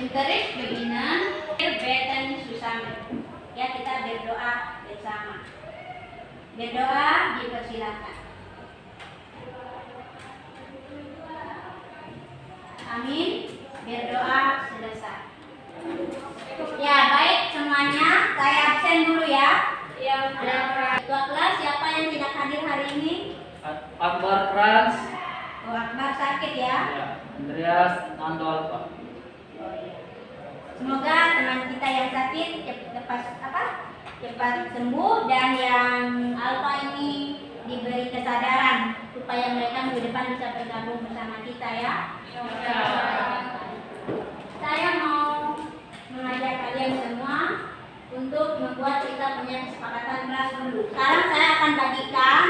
Encourage beginner, beten susama. Ya, kita berdoa bersama. Berdoa dipersilakan. Amin. Berdoa selesai. Ya, baik semuanya. Saya absen dulu ya. Ketua kelas siapa yang tidak hadir hari ini? Akbar Krans. Oh, Akbar sakit ya. Andreas Nandol, Pak. Semoga teman kita yang sakit cepat sembuh dan yang Alfa ini diberi kesadaran supaya mereka minggu depan bisa bergabung bersama kita ya. Saya mau mengajak kalian semua untuk membuat kita punya kesepakatan kelas dulu. Sekarang saya akan bagikan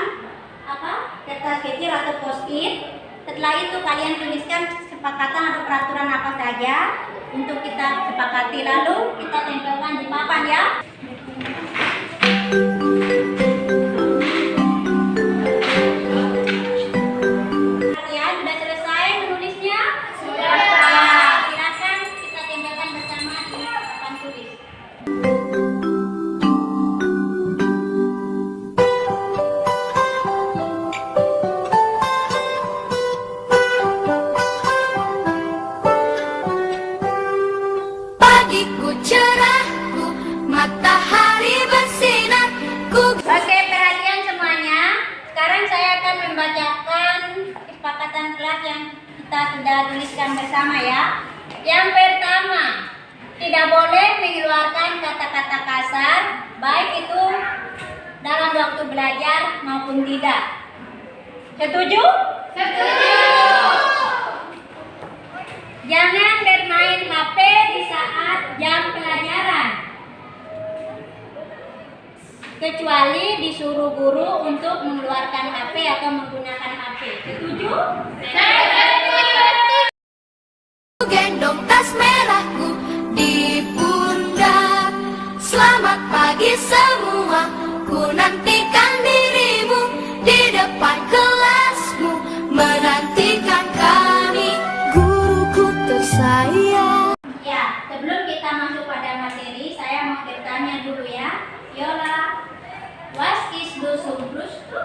kertas kecil atau post-it. Setelah itu kalian tuliskan kesepakatan atau peraturan apa saja untuk kita sepakati, lalu kita tempelkan di papan ya. Ya, sudah selesai menulisnya? Sudah. Silakan kita tempelkan bersama di papan tulis. Pagiku cerahku, matahari bersinarku. Oke, perhatian semuanya. Sekarang saya akan membacakan kesepakatan kelas yang kita sudah tuliskan bersama ya. Yang pertama, tidak boleh mengeluarkan kata-kata kasar, baik itu dalam waktu belajar maupun tidak. Setuju? Setuju. Jangan bermain HP di saat jam pelajaran, kecuali disuruh guru untuk mengeluarkan HP atau menggunakan HP. Setuju? Gendong tas merahku di pundak. Selamat pagi semua, ku nantikan dirimu di depan kelasmu, menantikan kami, guruku tersayang. Ya, sebelum kita masuk pada materi, saya mau bertanya dulu ya. Yola, what is the surplus to?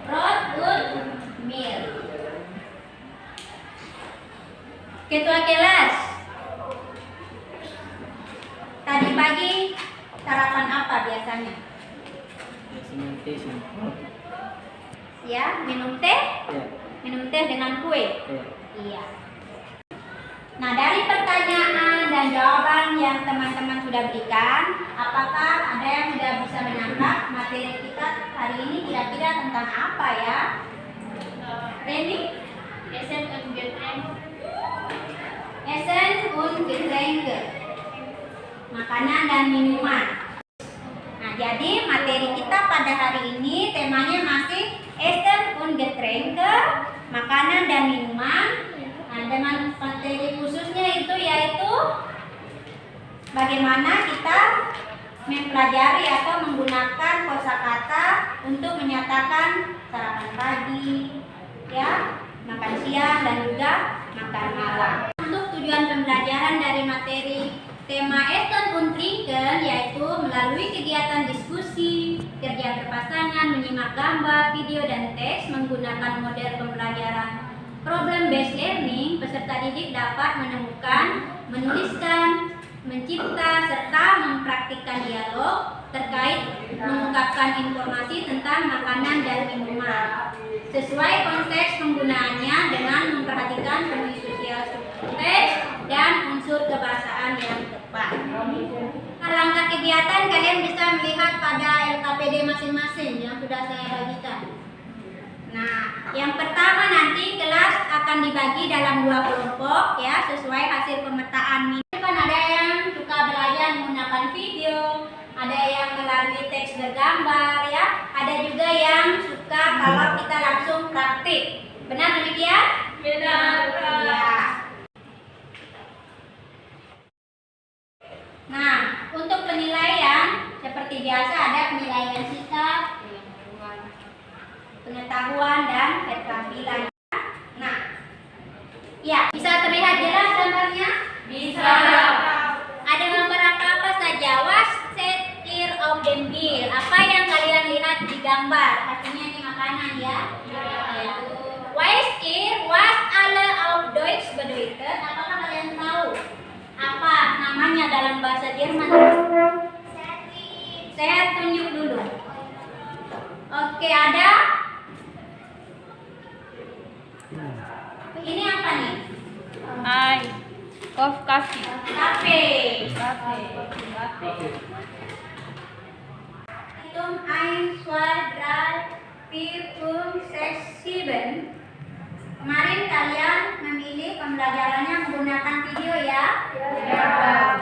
Brought good meal. Ketua kelas, tadi pagi sarapan apa biasanya? Ya, minum teh? Ya. Minum teh dengan kue? Ya. Iya. Nah, dari pertanyaan dan jawaban yang teman-teman sudah berikan, apakah ada yang sudah bisa menangkap materi kita hari ini kira-kira tentang apa ya? Reni? Essen und Getränke. Makanan dan minuman. Nah, jadi materi kita pada hari ini temanya masih Essen und Getränke, makanan dan minuman. Nah, dengan materi khususnya itu yaitu bagaimana kita mempelajari atau menggunakan kosakata untuk menyatakan sarapan pagi, ya, makan siang dan juga makan malam. Untuk tujuan pembelajaran dari materi tema Essen und Trinken yaitu melalui kegiatan diskusi, kerja berpasangan, menyimak gambar, video dan teks menggunakan model pembelajaran problem based learning, peserta didik dapat menemukan, menuliskan, mencipta serta mempraktikkan dialog terkait mengungkapkan informasi tentang makanan dan minuman sesuai konteks penggunaannya dengan memperhatikan fungsi sosial teks dan unsur kebahasaan yang tepat. Rangka kegiatan kalian bisa melihat pada LKPD masing-masing yang sudah saya bagikan. Nah, yang pertama nanti kelas akan dibagi dalam 2 kelompok ya, sesuai hasil pemetaan. Kan ada yang suka belajar menggunakan video, ada yang melalui teks bergambar ya, ada juga yang suka kalau kita langsung praktik. Benar demikian? Benar. Ya. Nah, untuk penilaian seperti biasa ada penilaian sikap, pengetahuan dan keterampilan. Nah, Ya, bisa terlihat jelas gambarnya? Bisa. Ada gambar apa saja? What set ear of the bill? Apa yang kalian lihat di gambar? Pastinya ini makanan ya. What is what alle auf Deutsch bedeutet? Apakah kalian tahu apa namanya dalam bahasa Jerman? Saya tunjuk dulu. Oke, ada. Ini apa nih? Kafe. Kafe. Hitung 1, 2, 3, 4, 5, 6, 7. Kemarin kalian memilih pembelajarannya menggunakan video ya? Ya.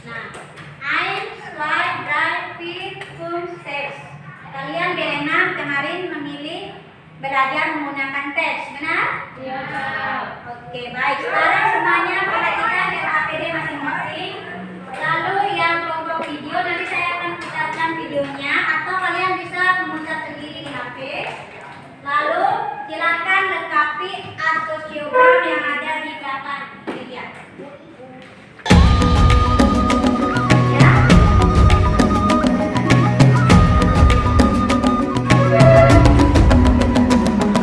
Nah, 1, 2, 3, 4, 5, 6. Kalian berenam kemarin memilih belajar menggunakan teks, benar? Ya. Oke, baik. Sekarang semuanya perhatikan di APD masing-masing. Lalu yang kelompok video nanti saya akan putarkan videonya atau kalian bisa memutar sendiri di HP. Lalu silakan lengkapi asosiogram yang ada di belakang. Lihat.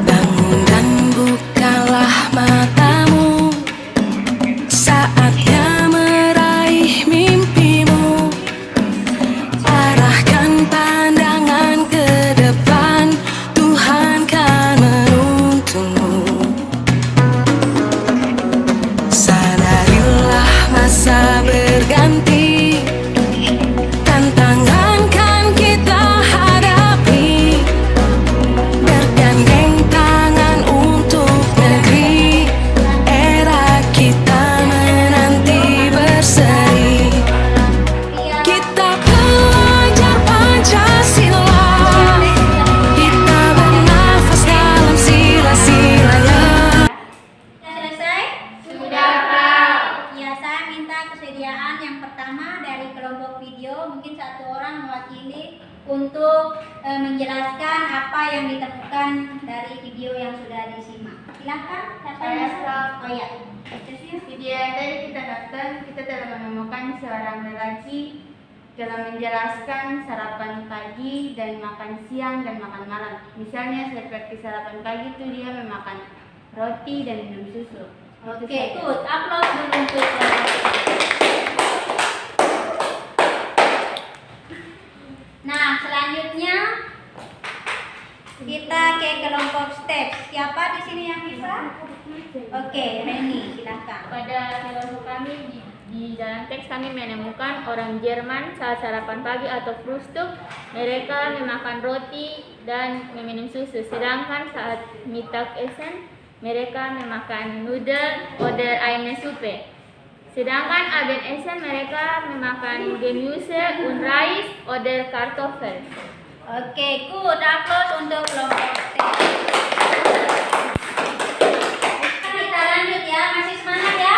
Bangun dan bukalah matamu, saatnya meraih mimpimu. Arahkan pandangan ke depan, Tuhan kan menuntunmu. Sadarilah masa berganti, tantangan kan kita hadapi. Bergandeng tangan untuk negeri, era kita menanti berseri. Kita belajar Pancasila, kita bernafas dalam sila-silanya. Sudah selesai? Sudah, Kak. Ya, saya minta kesediaan yang pertama dari kelompok video, mungkin satu orang mewakili untuk menjelaskan apa yang ditemukan dari video yang sudah disimak. Silakan, siapa yang Saya, bisa? Kak. Oh ya. Video yang tadi kita nonton, kita telah menemukan seorang lelaki dalam menjelaskan sarapan pagi dan makan siang dan makan malam. Misalnya seperti sarapan pagi itu dia memakan roti dan minum susu. Itu Oke, saja. good. Upload dulu untuk kelompok. Nah, selanjutnya kita ke kelompok step. Siapa di sini yang bisa? Oke, Reni, silakan. Pada kelompok kami di dalam teks kami menemukan orang Jerman saat sarapan pagi atau Frühstück mereka memakan roti dan meminum susu, sedangkan saat Mittagessen mereka memakan Nudeln oder eine Suppe. Sedangkan Abendessen mereka memakan Gemüse und Reis oder Kartoffel. Oke, good. Upload untuk kelompok step. Kita lanjut ya. Masih semangat ya?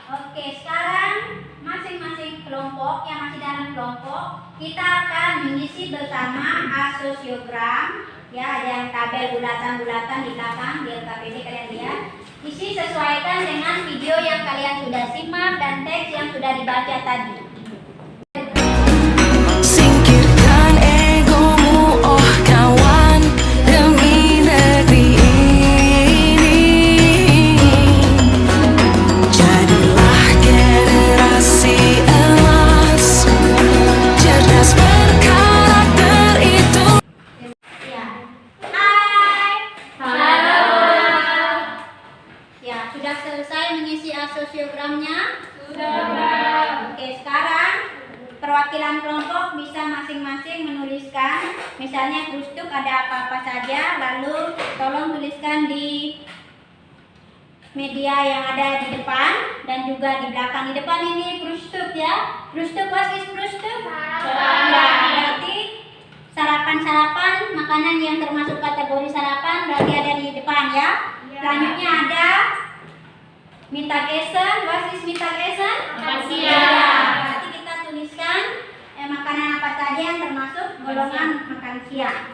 Oke, sekarang masing-masing kelompok yang masih dalam kelompok kita akan mengisi bersama asosiogram ya, ada yang tabel bulatan-bulatan di belakang di LKPD kalian lihat. Isi sesuaikan dengan video yang kalian sudah simak dan teks yang sudah dibaca tadi. Singkirkan egomu, oh kawan, demi negeri ini. Jadilah generasi emas, cerdas berkarakter itu. Ya. Hai. Halo. Ya, sudah selesai mengisi asosiogramnya? Sudah. Oke, sekarang perwakilan kelompok bisa masing-masing menuliskan, misalnya Frühstück ada apa-apa saja, lalu tolong tuliskan di media yang ada di depan dan juga di belakang. Di depan ini Frühstück ya. Frühstück, what is Frühstück? Ya, berarti sarapan-sarapan, makanan yang termasuk kategori sarapan berarti ada di depan ya. Selanjutnya ada Mittagessen, what is Mittagessen? Makan siang. Ya, berarti kita tuliskan makanan apa saja yang termasuk golongan makan siang.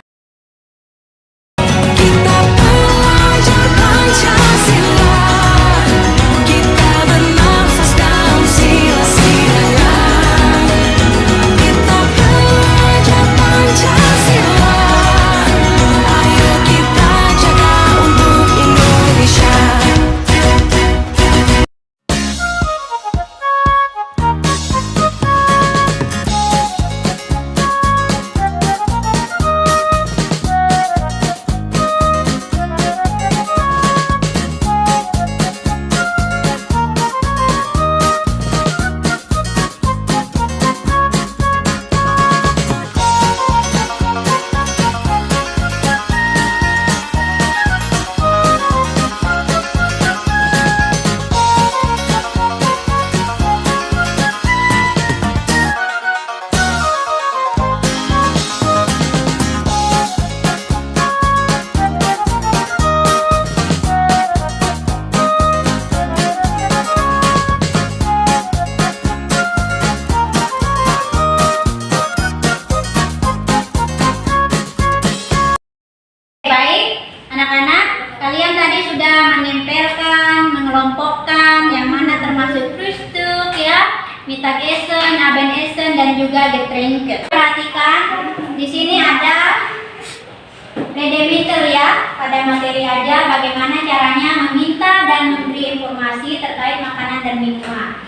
Kita belajar Pancasila. sudah menempelkan, mengelompokkan yang mana termasuk Frühstück ya, Mittagessen, Abendessen dan juga Getränke. Perhatikan di sini ada Redemeter ya, pada materi aja bagaimana caranya meminta dan memberi informasi terkait makanan dan minuman.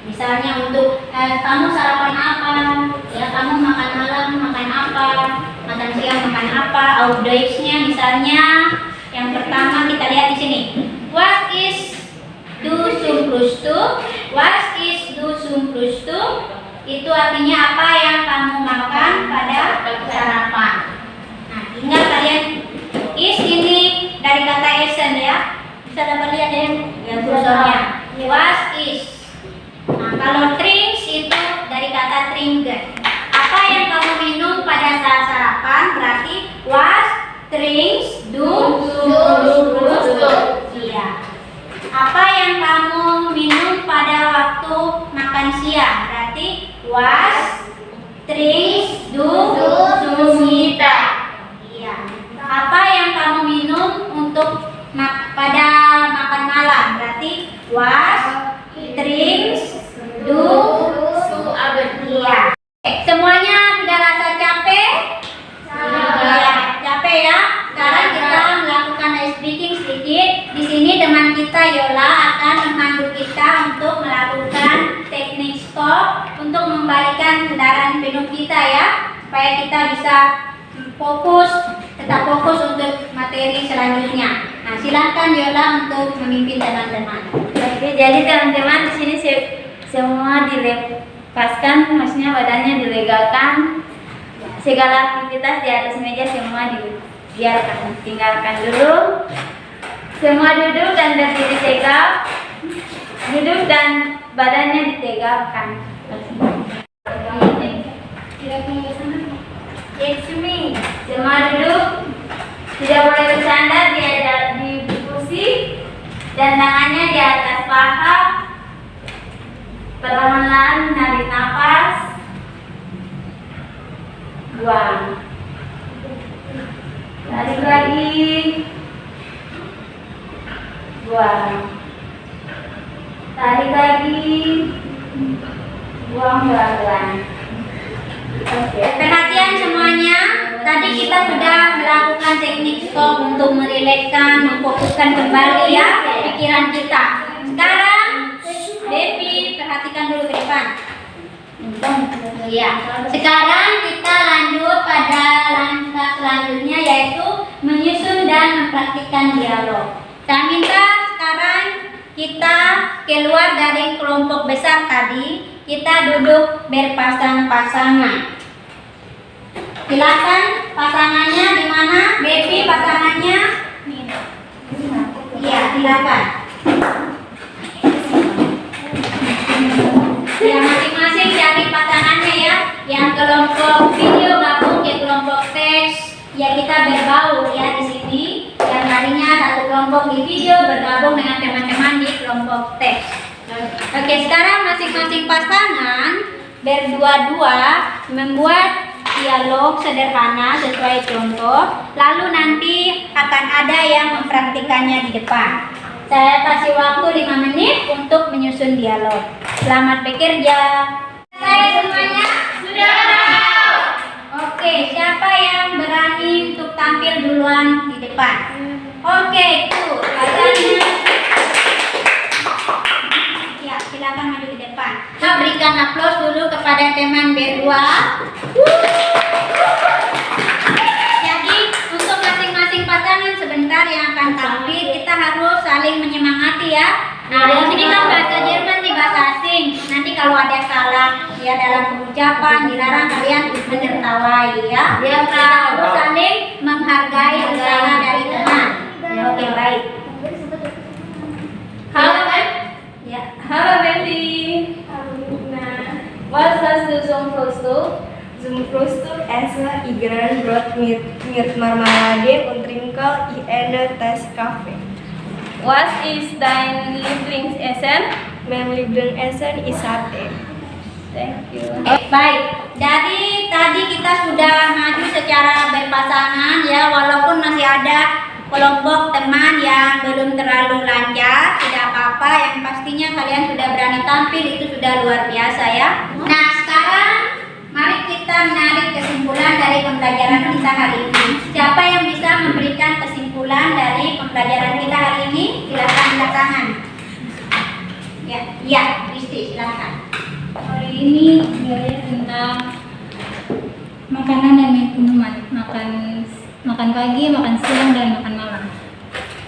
Misalnya untuk kamu sarapan apa, ya kamu makan malam makan apa, makan siang makan apa, Aufdeutsch-nya misalnya. Yang pertama kita lihat di sini. What is du zum Frühstück? What is du zum Frühstück? Itu artinya apa yang kamu makan pada sarapan. Nah, tinggal kalian ini dari kata essen ya. Bisa dapat lihat ya kursornya. What is. Nah, kalau drinks itu dari kata trinken. Apa yang kamu minum pada saat sarapan berarti was drinks du Frühstück. Iya. Apa yang kamu minum pada waktu makan siang berarti was drinks du Mittag. Iya. Apa yang kamu minum untuk pada makan malam berarti was drinks du Abend. Iya. Semuanya sudah rasa capek? Ya, capek ya. Sekarang kita melakukan ice breaking sedikit. Di sini teman kita Yola akan memandu kita untuk melakukan teknik stop untuk membalikan kendaraan penuh kita ya, supaya kita bisa tetap fokus untuk materi selanjutnya. Nah, silakan Yola untuk memimpin teman-teman. Oke, jadi teman-teman di sini semua dilepaskan, maksudnya badannya dilegalkan. Segala aktivitas di atas meja semua dibiarkan, tinggalkan dulu. Semua duduk dan berdiri tegak. Duduk dan badannya ditegakkan. It's me. Semua duduk. Tidak boleh bersandar, di kursi dan tangannya di atas paha. Perlahan-lahan menarik nafas. Buang. Tarik lagi. Buang. Tarik lagi. Buang pelan-pelan. Oke. Perhatian semuanya. Tadi kita sudah melakukan teknik stop untuk merilekskan, memfokuskan kembali ya pikiran kita. Sekarang Devi perhatikan dulu ke depan. Iya. Sekarang kita lanjut pada langkah selanjutnya yaitu menyusun dan mempraktikkan dialog. Saya minta sekarang kita keluar dari kelompok besar tadi, kita duduk berpasang-pasangan. Silakan pasangannya di mana? Baby pasangannya? Iya, silakan. Ya, masing-masing cari pasangannya ya. Yang kelompok video gabung ke kelompok teks. Ya, kita berbaur ya di sini. Yang tadinya satu kelompok di video bergabung dengan teman-teman di kelompok teks. Oke, sekarang masing-masing pasangan berdua-dua membuat dialog sederhana sesuai contoh. Lalu nanti akan ada yang mempraktikannya di depan. Saya kasih waktu 5 menit untuk menyusun dialog. Selamat bekerja. Saya semuanya sudah tahu. Oke, siapa yang berani untuk tampil duluan di depan? Oke, itu pasangannya. Ya, silakan maju ke depan. Kita berikan aplaus dulu kepada teman berdua. Jadi untuk masing-masing pasangan sebentar yang akan tampil, kita harus saling menyemangati ya. Nah, di sini kan bahasa Jerman di bahasa asing. Nanti kalau ada salah ya dalam pengucapan dilarang kalian menertawai ya. Kita harus saling menghargai usaha dari teman. Oke, baik. Halo, Ya. Halo Betty. Was hast du zum Frühstück? Zum Frühstück esse ich Brot mit Marmelade und trinke eine Tasse Kaffee. Was ist dein Lieblingsessen? Mein Lieblingsessen ist Sate. Thank you. Baik, dari tadi kita sudah maju secara berpasangan ya, walaupun masih ada kelompok teman yang belum terlalu lancar, tidak apa-apa, yang pastinya kalian sudah berani tampil, itu sudah luar biasa ya. Nah, sekarang mari kita menarik kesimpulan dari pembelajaran kita hari ini. Siapa yang bisa memberikan kesimpulan dari pembelajaran kita hari ini? Silakan angkat tangan. Ya, Isti, silakan. Hari ini belajar tentang makanan dan minuman, makan pagi, makan siang, dan makan malam.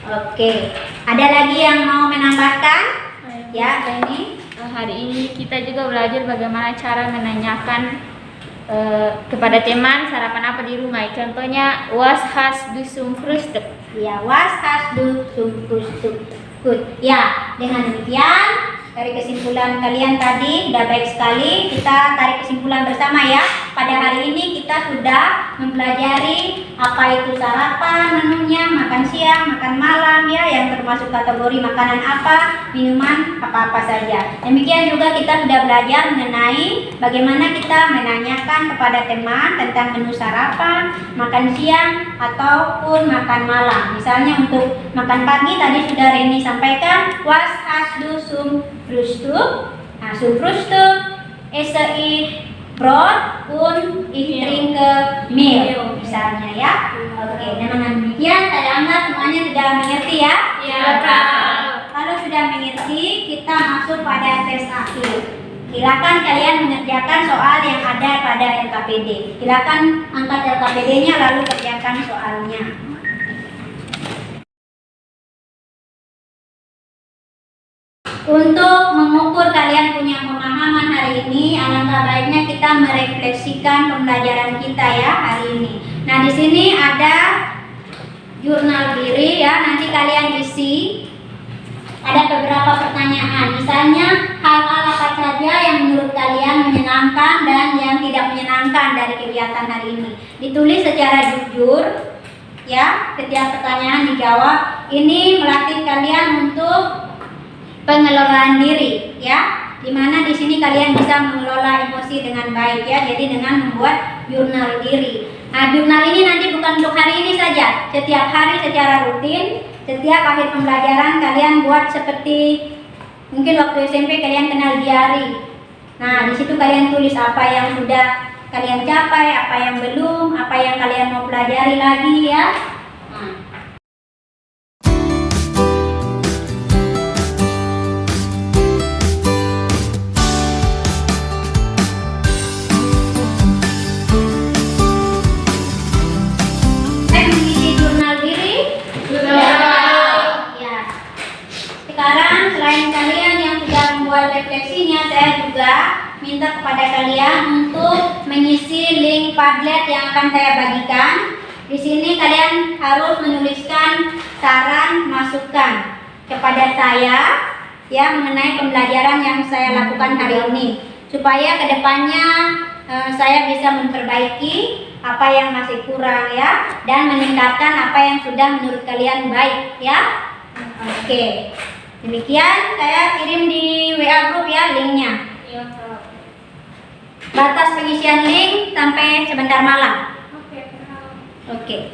Oke, ada lagi yang mau menambahkan? Ya, ini. Hari ini kita juga belajar bagaimana cara menanyakan kepada teman sarapan apa di rumah. Contohnya, was hast du zum Frühstück? Ya, was hast du zum Frühstück? Good. Ya, dengan demikian dari kesimpulan kalian tadi sudah baik sekali. Kita tarik kesimpulan bersama ya. Pada hari ini kita sudah mempelajari apa itu sarapan, menunya, makan siang, makan malam ya, yang termasuk kategori makanan apa, minuman apa-apa saja. Demikian juga kita sudah belajar mengenai bagaimana kita menanyakan kepada teman tentang menu sarapan, makan siang ataupun makan malam. Misalnya untuk makan pagi tadi sudah Reni sampaikan, was hast du zum Frühstück? Nah, zum Frühstück esse ich Brot und ich trinke Milch misalnya ya. Oke, dengan demikian saya anggap semuanya sudah mengerti ya? Ya, Kak. Kalau sudah mengerti, kita masuk pada tes akhir. Silakan kalian mengerjakan soal yang ada pada LKPD. Silakan angkat LKPD-nya lalu kerjakan soalnya. Untuk mengukur kalian punya pemahaman hari ini, alangkah baiknya kita merefleksikan pembelajaran kita ya hari ini. Nah, di sini ada jurnal diri ya, nanti kalian isi. Ada beberapa pertanyaan, misalnya hal-hal apa saja yang menurut kalian menyenangkan dan yang tidak menyenangkan dari kegiatan hari ini. Ditulis secara jujur ya, setiap pertanyaan dijawab. Ini melatih kalian untuk pengelolaan diri ya, dimana di sini kalian bisa mengelola emosi dengan baik ya, jadi dengan membuat jurnal diri. Nah, jurnal ini nanti bukan untuk hari ini saja, setiap hari secara rutin, setiap akhir pembelajaran kalian buat seperti mungkin waktu SMP kalian kenal diary. Nah, di situ kalian tulis apa yang sudah kalian capai, apa yang belum, apa yang kalian mau pelajari lagi ya. Nah. Sekarang selain kalian yang sudah membuat refleksinya, saya juga minta kepada kalian untuk mengisi link Padlet yang akan saya bagikan. Di sini kalian harus menuliskan saran masukan kepada saya ya mengenai pembelajaran yang saya lakukan hari ini, supaya kedepannya saya bisa memperbaiki apa yang masih kurang ya, dan meningkatkan apa yang sudah menurut kalian baik ya. Oke. Demikian saya kirim di WA group ya linknya. Batas pengisian link sampai sebentar malam. Oke.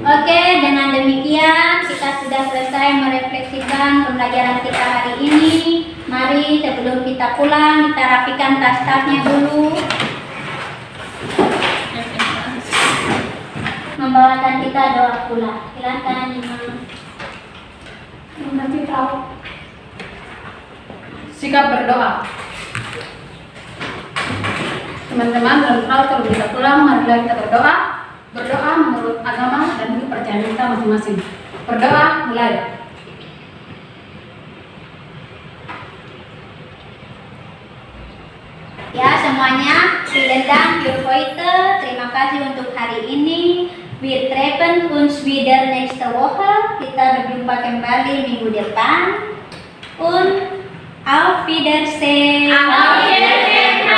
Oke, dengan demikian kita sudah selesai merefleksikan pembelajaran kita hari ini. Mari sebelum kita pulang kita rapikan tas-tasnya dulu. Membawakan kita doa pulang. Silakan Imam. Nanti tahu. Sikap berdoa. Teman-teman, dalam hal kalau kita pulang, marilah kita berdoa. Berdoa menurut agama dan kepercayaan kita masing-masing. Berdoa mulai. Ya semuanya, vielen Dank für heute. Terima kasih untuk hari ini. Wir treffen uns wieder nächste Woche. Kita berjumpa kembali minggu depan. Und auf Wiedersehen. Auf Wiedersehen.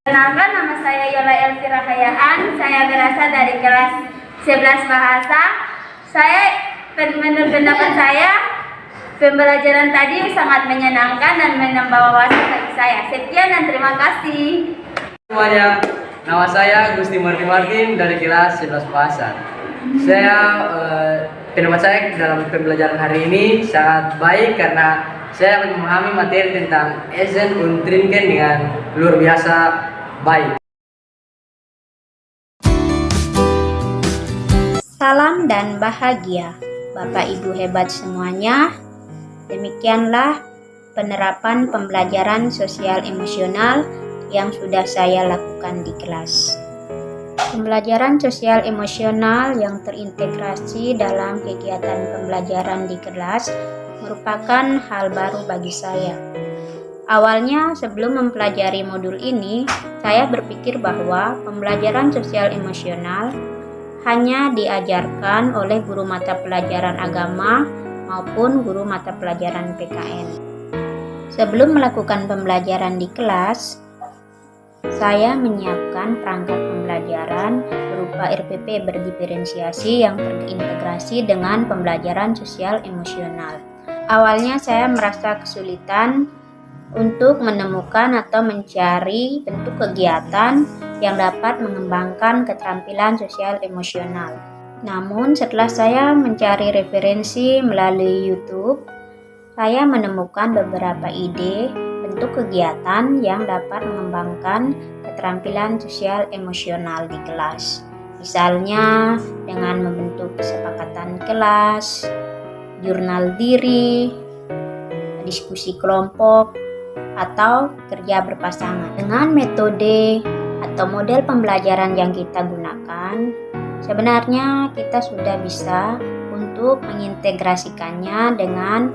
Kenalkan, nama saya Yola Elvira Hayaan. Saya berasal dari kelas 11 bahasa. Menurut pendapat saya, Pembelajaran tadi sangat menyenangkan dan menambah wawasan bagi saya. Sekian dan terima kasih. Semuanya, nama saya Gusti Martin dari kelas 11 Pasan. Pendapat saya dalam pembelajaran hari ini sangat baik karena saya memahami materi tentang Essen und Trinken dengan luar biasa baik. Salam dan bahagia, Bapak Ibu hebat semuanya. Demikianlah penerapan pembelajaran sosial emosional yang sudah saya lakukan di kelas. Pembelajaran sosial emosional yang terintegrasi dalam kegiatan pembelajaran di kelas merupakan hal baru bagi saya. Awalnya sebelum mempelajari modul ini, saya berpikir bahwa pembelajaran sosial emosional hanya diajarkan oleh guru mata pelajaran agama maupun guru mata pelajaran PKN. Sebelum melakukan pembelajaran di kelas, saya menyiapkan perangkat pembelajaran berupa RPP berdiferensiasi yang terintegrasi dengan pembelajaran sosial emosional. Awalnya saya merasa kesulitan untuk menemukan atau mencari bentuk kegiatan yang dapat mengembangkan keterampilan sosial emosional. Namun setelah saya mencari referensi melalui YouTube, saya menemukan beberapa ide bentuk kegiatan yang dapat mengembangkan keterampilan sosial emosional di kelas. Misalnya dengan membentuk kesepakatan kelas, jurnal diri, diskusi kelompok, atau kerja berpasangan. Dengan metode atau model pembelajaran yang kita gunakan, sebenarnya kita sudah bisa untuk mengintegrasikannya dengan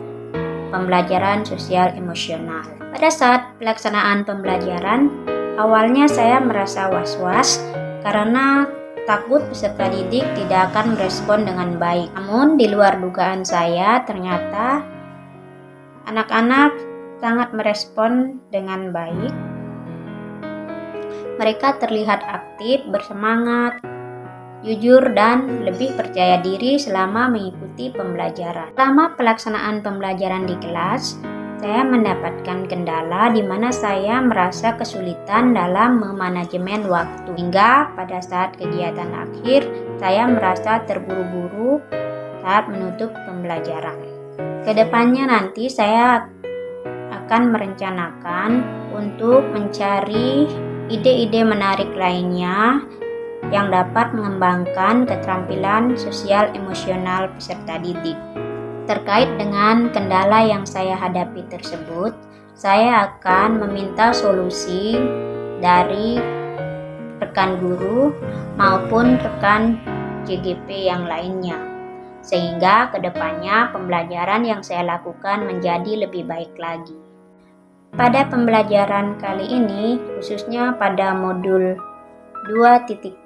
pembelajaran sosial emosional. Pada saat pelaksanaan pembelajaran, awalnya saya merasa was-was karena takut peserta didik tidak akan merespon dengan baik. Namun di luar dugaan saya, ternyata anak-anak sangat merespon dengan baik. Mereka terlihat aktif, bersemangat, jujur, dan lebih percaya diri selama mengikuti pembelajaran. Selama pelaksanaan pembelajaran di kelas, saya mendapatkan kendala di mana saya merasa kesulitan dalam memanajemen waktu. Hingga pada saat kegiatan akhir, saya merasa terburu-buru saat menutup pembelajaran. Kedepannya nanti saya akan merencanakan untuk mencari ide-ide menarik lainnya yang dapat mengembangkan keterampilan sosial emosional peserta didik. Terkait dengan kendala yang saya hadapi tersebut, saya akan meminta solusi dari rekan guru maupun rekan JGP yang lainnya, sehingga kedepannya pembelajaran yang saya lakukan menjadi lebih baik lagi. Pada pembelajaran kali ini, khususnya pada modul 2.2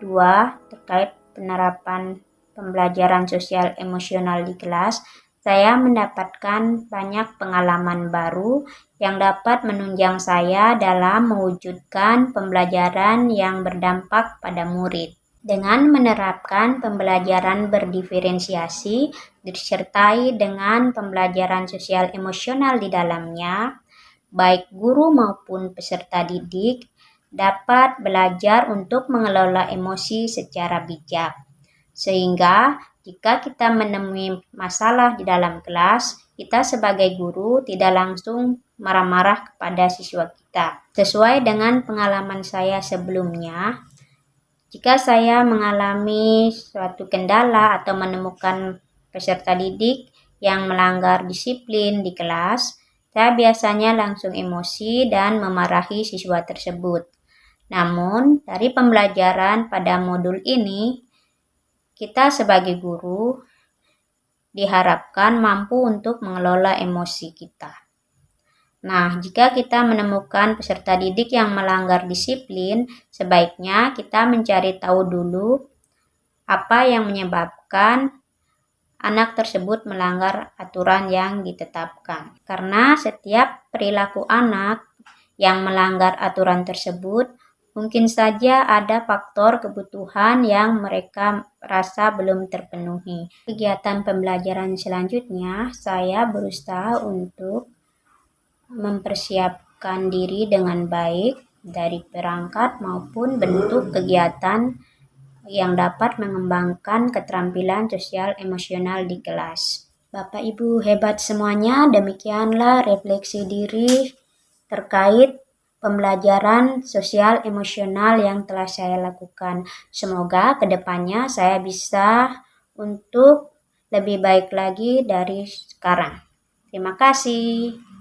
terkait penerapan pembelajaran sosial emosional di kelas, saya mendapatkan banyak pengalaman baru yang dapat menunjang saya dalam mewujudkan pembelajaran yang berdampak pada murid. Dengan menerapkan pembelajaran berdiferensiasi disertai dengan pembelajaran sosial emosional di dalamnya, baik guru maupun peserta didik dapat belajar untuk mengelola emosi secara bijak. Sehingga jika kita menemui masalah di dalam kelas, kita sebagai guru tidak langsung marah-marah kepada siswa kita. Sesuai dengan pengalaman saya sebelumnya, jika saya mengalami suatu kendala atau menemukan peserta didik yang melanggar disiplin di kelas, saya biasanya langsung emosi dan memarahi siswa tersebut. Namun, dari pembelajaran pada modul ini, kita sebagai guru diharapkan mampu untuk mengelola emosi kita. Nah, jika kita menemukan peserta didik yang melanggar disiplin, sebaiknya kita mencari tahu dulu apa yang menyebabkan anak tersebut melanggar aturan yang ditetapkan. Karena setiap perilaku anak yang melanggar aturan tersebut Mungkin saja ada faktor kebutuhan yang mereka rasa belum terpenuhi. Kegiatan pembelajaran selanjutnya, saya berusaha untuk mempersiapkan diri dengan baik dari perangkat maupun bentuk kegiatan yang dapat mengembangkan keterampilan sosial emosional di kelas. Bapak Ibu hebat semuanya, demikianlah refleksi diri terkait pembelajaran sosial emosional yang telah saya lakukan. Semoga kedepannya saya bisa untuk lebih baik lagi dari sekarang. Terima kasih.